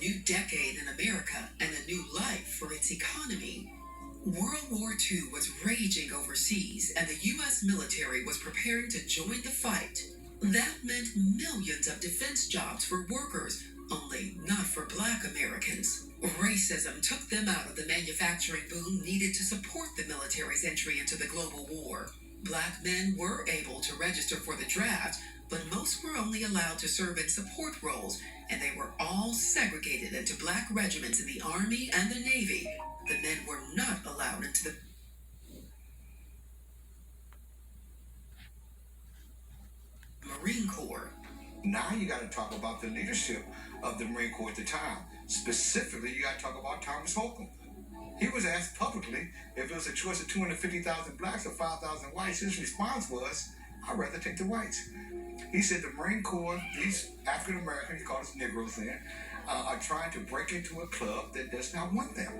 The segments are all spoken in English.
new decade in America and a new life for its economy. World War II was raging overseas, and the U.S. military was preparing to join the fight. That meant millions of defense jobs for workers, only not for Black Americans. Racism took them out of the manufacturing boom needed to support the military's entry into the global war. Black men were able to register for the draft, but most were only allowed to serve in support roles, and they were all segregated into Black regiments in the Army and the Navy. The men were not allowed into the Marine Corps. Now you got to talk about the leadership of the Marine Corps at the time. Specifically, you got to talk about Thomas Holcomb. He was asked publicly if it was a choice of 250,000 blacks or 5,000 whites. His response was, I'd rather take the whites. He said the Marine Corps, these African Americans, he called us Negroes then, are trying to break into a club that does not want them.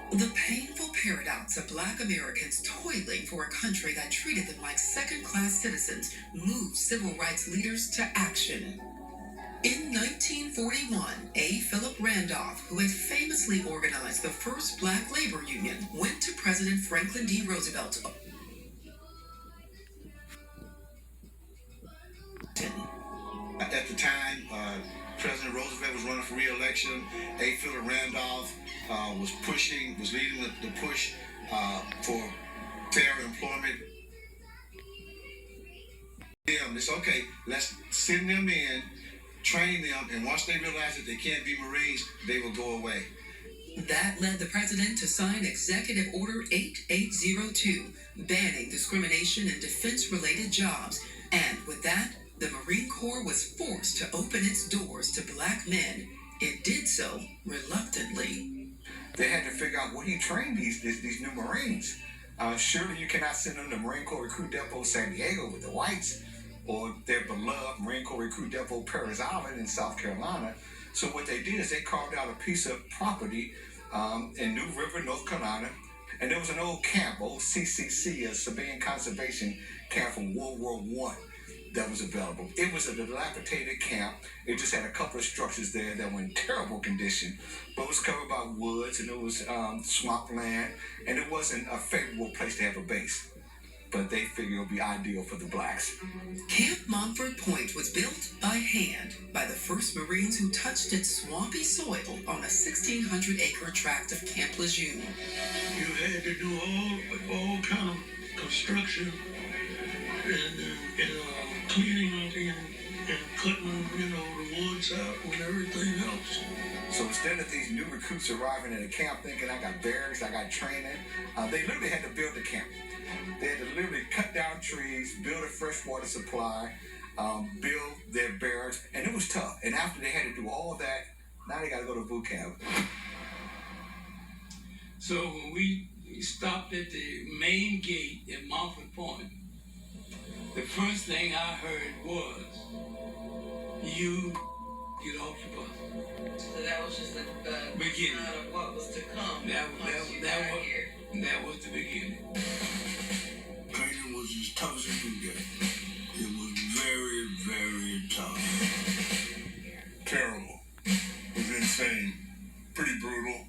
The painful paradox of Black Americans toiling for a country that treated them like second-class citizens moved civil rights leaders to action. In 1941, A. Philip Randolph, who had famously organized the first Black labor union, went to President Franklin D. Roosevelt. At the time, President Roosevelt was running for re-election. A. Philip Randolph was leading the push for fair employment. It's okay, let's send them in, train them, and once they realize that they can't be Marines, they will go away. That led the president to sign Executive Order 8802, banning discrimination in defense-related jobs. And with that, the Marine Corps was forced to open its doors to Black men. It did so reluctantly. They had to figure out where he trained these new Marines. Surely you cannot send them to Marine Corps Recruit Depot San Diego with the whites, or their beloved Marine Corps Recruit Depot Paris Island in South Carolina. So what they did is they carved out a piece of property in New River, North Carolina, and there was an old camp, old CCC, a civilian conservation camp from World War I. That was available. It was a dilapidated camp. It just had a couple of structures there that were in terrible condition, but it was covered by woods, and it was swampland, and it wasn't a favorable place to have a base. But they figured it would be ideal for the blacks. Camp Montford Point was built by hand by the first Marines who touched its swampy soil on a 1,600-acre tract of Camp Lejeune. You had to do all kind of construction and cleaning and cutting, the woods out and everything else. So instead of these new recruits arriving at a camp thinking I got barracks, I got training, they literally had to build the camp. They had to literally cut down trees, build a freshwater supply, build their barracks, and it was tough. And after they had to do all that, now they got to go to boot camp. So when we stopped at the main gate at Montford Point, the first thing I heard was, you get off the bus. So that was just the beginning of what was to come. That was the beginning.